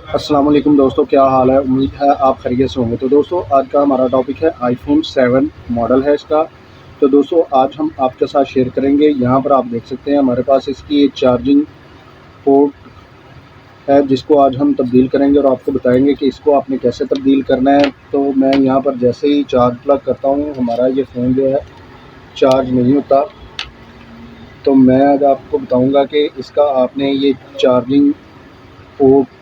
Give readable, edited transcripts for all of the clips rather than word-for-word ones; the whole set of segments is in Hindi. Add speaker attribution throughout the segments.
Speaker 1: अस्सलाम वालेकुम दोस्तों, क्या हाल है। उम्मीद है आप खैरियत से होंगे। तो दोस्तों आज का हमारा टॉपिक है आईफोन 7 मॉडल है इसका। तो दोस्तों आज हम आपके साथ शेयर करेंगे। यहाँ पर आप देख सकते हैं हमारे पास इसकी एक चार्जिंग पोर्ट है जिसको आज हम तब्दील करेंगे और आपको बताएंगे कि इसको आपने कैसे तब्दील करना है। तो मैं यहाँ पर जैसे ही चार्ज प्लग करता हूँ हमारा ये फ़ोन जो है चार्ज नहीं होता। तो मैं आज आपको बताऊँगा कि इसका आपने ये चार्जिंग पोर्ट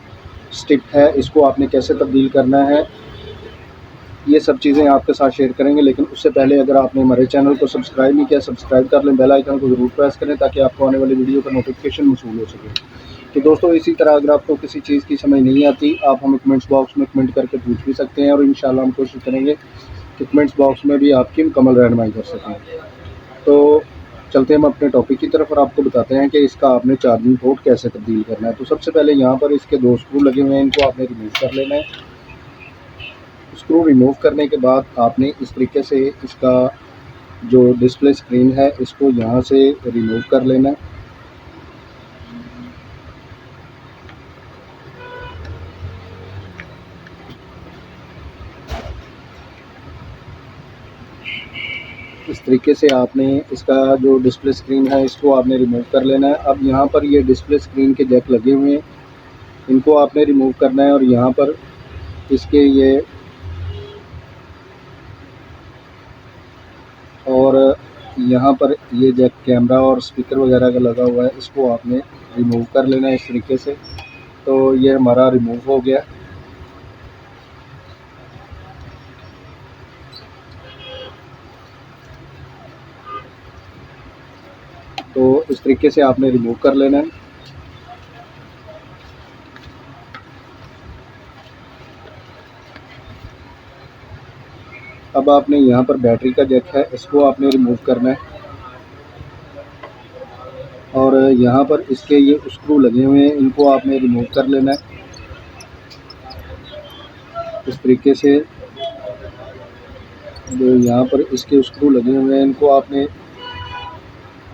Speaker 1: स्टिक है इसको आपने कैसे तब्दील करना है। ये सब चीज़ें आपके साथ शेयर करेंगे, लेकिन उससे पहले अगर आपने हमारे चैनल को सब्सक्राइब नहीं किया, सब्सक्राइब कर लें, बेल आइकन को ज़रूर प्रेस करें ताकि आपको आने वाली वीडियो का नोटिफिकेशन मौसूल हो सके। तो दोस्तों इसी तरह अगर आपको किसी चीज़ की समझ नहीं आती आप हमें कमेंट्स बॉक्स में कमेंट करके पूछ भी सकते हैं और इंशाल्लाह हम कोशिश करेंगे कि कमेंट्स बॉक्स में भी आपकी मुकम्मल रहनुमाई कर सकें। तो चलते हैं हम अपने टॉपिक की तरफ और आपको बताते हैं कि इसका आपने चार्जिंग पोर्ट कैसे तब्दील करना है। तो सबसे पहले यहाँ पर इसके 2 स्क्रू लगे हुए हैं, इनको आपने रिमूव कर लेना है। स्क्रू रिमूव करने के बाद आपने इस तरीके से इसका जो डिस्प्ले स्क्रीन है इसको यहाँ से रिमूव कर लेना है। इस तरीके से आपने इसका जो डिस्प्ले स्क्रीन है इसको आपने रिमूव कर लेना है। अब यहाँ पर ये डिस्प्ले स्क्रीन के जैक लगे हुए हैं, इनको आपने रिमूव करना है और यहाँ पर इसके ये और यहाँ पर ये जैक कैमरा और स्पीकर वगैरह का लगा हुआ है, इसको आपने रिमूव कर लेना है इस तरीके से। तो ये हमारा रिमूव हो गया। तो इस तरीके से आपने रिमूव कर लेना है। अब आपने यहाँ पर बैटरी का जैक है इसको आपने रिमूव करना है और यहाँ पर इसके ये स्क्रू लगे हुए हैं, इनको आपने रिमूव कर लेना है इस तरीके से। जो यहाँ पर इसके स्क्रू लगे हुए हैं इनको आपने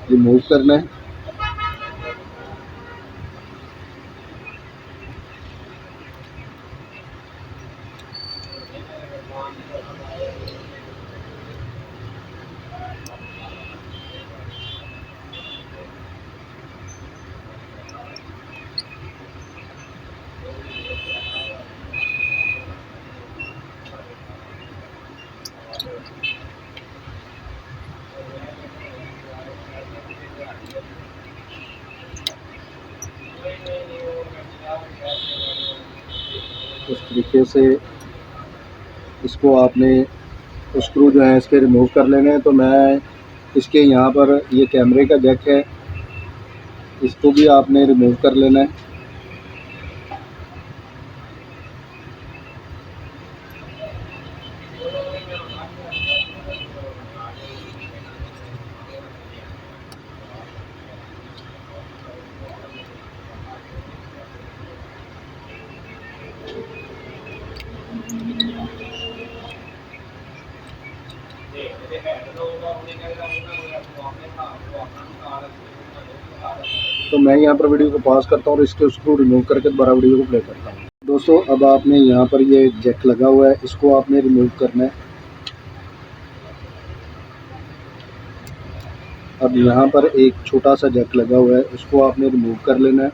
Speaker 1: रिमूव करना है। इस तरीके से इसको आपने स्क्रू जो है इसके रिमूव कर लेने हैं। तो मैं इसके यहाँ पर ये कैमरे का जैक है इसको भी आपने रिमूव कर लेना है। तो मैं यहाँ पर वीडियो को पॉज करता हूँ और इसके स्क्रू रिमूव करके दोबारा वीडियो को प्ले करता हूँ। दोस्तों अब आपने यहाँ पर ये जैक लगा हुआ है इसको आपने रिमूव करना है। अब यहाँ पर एक छोटा सा जैक लगा हुआ है इसको आपने रिमूव कर लेना है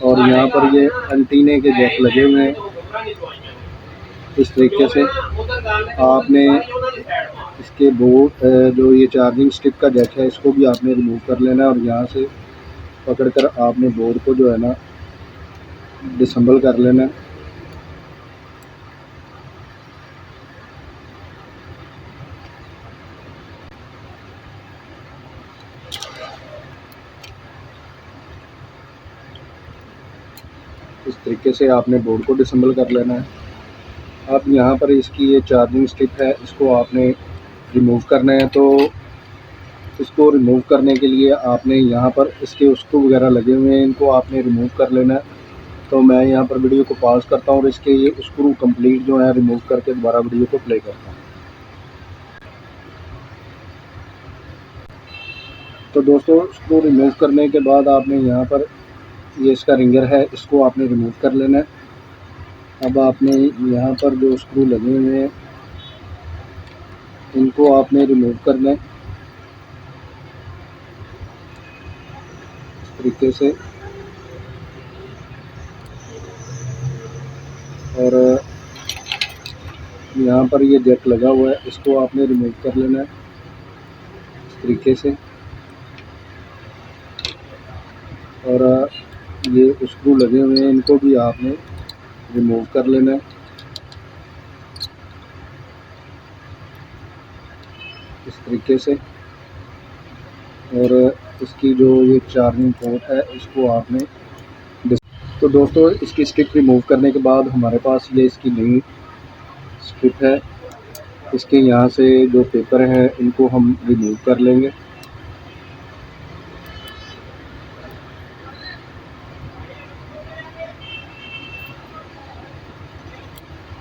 Speaker 1: और यहाँ पर ये एंटीने के जैक लगे हुए हैं। इस तरीके से आपने इसके बोर्ड जो ये चार्जिंग स्टिक का जैक है इसको भी आपने रिमूव कर लेना है और यहाँ से पकड़कर आपने बोर्ड को जो है ना डिसेंबल कर लेना है। इस तरीके से आपने बोर्ड को डिसेंबल कर लेना है। अब यहाँ पर इसकी ये चार्जिंग स्टिक है इसको आपने रिमूव करना है। तो इसको रिमूव करने के लिए आपने यहाँ पर इसके स्क्रू वगैरह लगे हुए हैं इनको आपने रिमूव कर लेना है। तो मैं यहाँ पर वीडियो को पॉज करता हूँ और इसके ये स्क्रू कंप्लीट जो है रिमूव करके दोबारा वीडियो को प्ले करता हूँ। तो दोस्तों स्क्रू रिमूव करने के बाद आपने यहाँ पर ये इसका रिंगर है इसको आपने रिमूव कर लेना है। अब आपने यहाँ पर जो स्क्रू लगे हुए हैं इनको आपने रिमूव करना है इस तरीके से। और यहाँ पर ये जैक लगा हुआ है, इसको आपने रिमूव कर लेना है इस तरीके से। और ये स्क्रू लगे हुए हैं, इनको भी आपने रिमूव कर लेना है इस तरीके से। और इसकी जो ये चार्जिंग पोर्ट है इसको आपने तो दोस्तों इसकी स्ट्रिप रिमूव करने के बाद हमारे पास ये इसकी नई स्ट्रिप है। इसके यहाँ से जो पेपर है इनको हम रिमूव कर लेंगे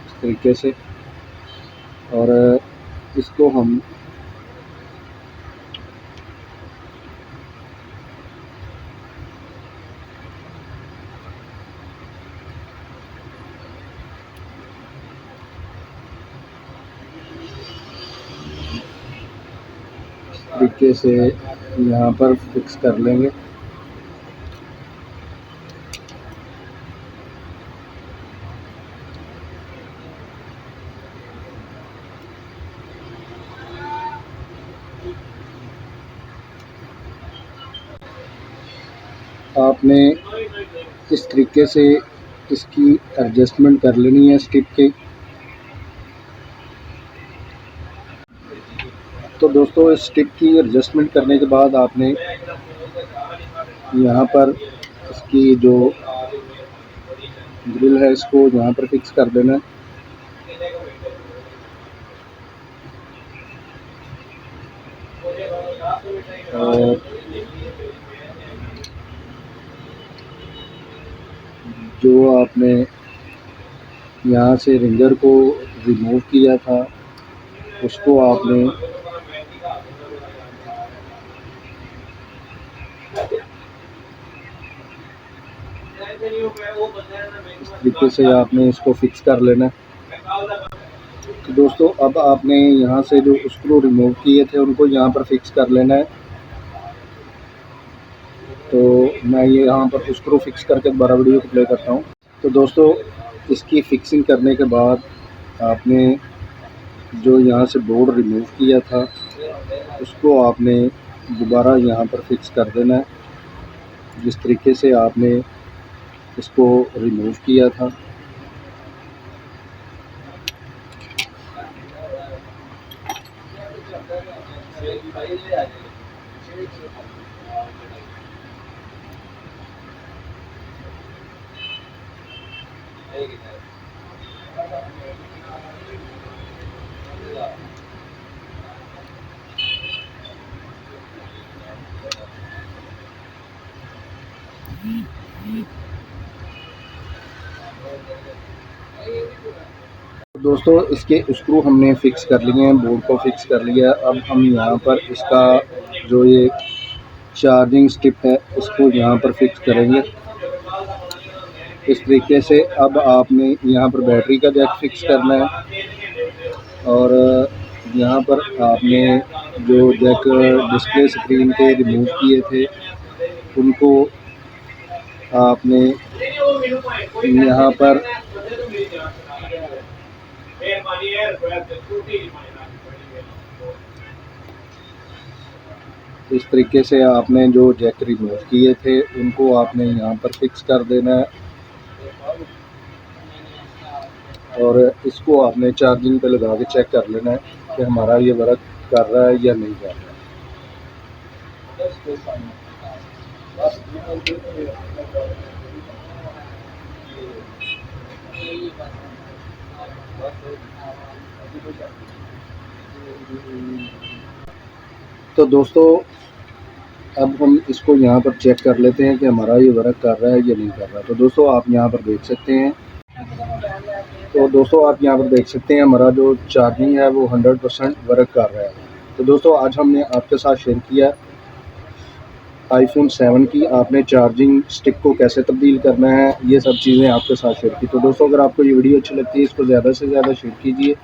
Speaker 1: इस तरीके से। और इसको हम तरीके से यहाँ पर फिक्स कर लेंगे। आपने इस तरीके से इसकी एडजस्टमेंट कर लेनी है स्ट्रिप की। तो दोस्तों इस स्ट्रिप की एडजस्टमेंट करने के बाद आपने यहाँ पर इसकी जो ग्रिल है इसको यहाँ पर फिक्स कर देना है। और जो आपने यहाँ से रिंगर को रिमूव किया था उसको आपने इस तरीके से आपने इसको फिक्स कर लेना है। तो दोस्तों अब आपने यहाँ से जो स्क्रू रिमूव किए थे उनको यहाँ पर फिक्स कर लेना है। तो मैं ये यहाँ पर स्क्रू फिक्स करके दोबारा वीडियो को प्ले करता हूँ। तो दोस्तों इसकी फिक्सिंग करने के बाद आपने जो यहाँ से बोर्ड रिमूव किया था उसको आपने दोबारा यहाँ पर फिक्स कर देना है जिस तरीके से आपने इसको रिमूव किया था। दोस्तों इसके स्क्रू हमने फिक्स कर लिए हैं, बोर्ड को फिक्स कर लिया है। अब हम यहाँ पर इसका जो ये चार्जिंग स्ट्रिप है इसको यहाँ पर फिक्स करेंगे इस तरीके से। अब आपने यहाँ पर बैटरी का जैक फिक्स करना है। और यहाँ पर आपने जो जैक डिस्प्ले स्क्रीन के रिमूव किए थे उनको आपने यहाँ पर इस तरीके से आपने जो जैक रिमूव किए थे उनको आपने यहाँ पर फिक्स कर देना है। और इसको आपने चार्जिंग पे लगा के चेक कर लेना है कि हमारा ये वर्क कर रहा है या नहीं कर रहा है। तो दोस्तों अब हम इसको यहाँ पर चेक कर लेते हैं कि हमारा ये वर्क कर रहा है या नहीं कर रहा। तो दोस्तों आप यहाँ पर देख सकते हैं हमारा जो चार्जिंग है वो 100% वर्क कर रहा है। तो दोस्तों आज हमने आपके साथ शेयर किया आईफ़ोन 7 की आपने चार्जिंग स्टिक को कैसे तब्दील करना है, ये सब चीज़ें आपके साथ शेयर की। तो दोस्तों अगर आपको ये वीडियो अच्छी लगती है इसको ज़्यादा से ज़्यादा शेयर कीजिए,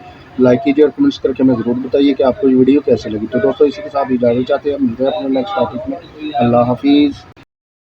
Speaker 1: लाइक कीजिए और कमेंट्स करके हमें ज़रूर बताइए कि आपको ये वीडियो कैसी लगी। तो दोस्तों इसी के साथ इजाज़त चाहते हैं, मिलते हैं अपने नेक्स्ट टॉपिक में। अल्लाह हाफ़िज़।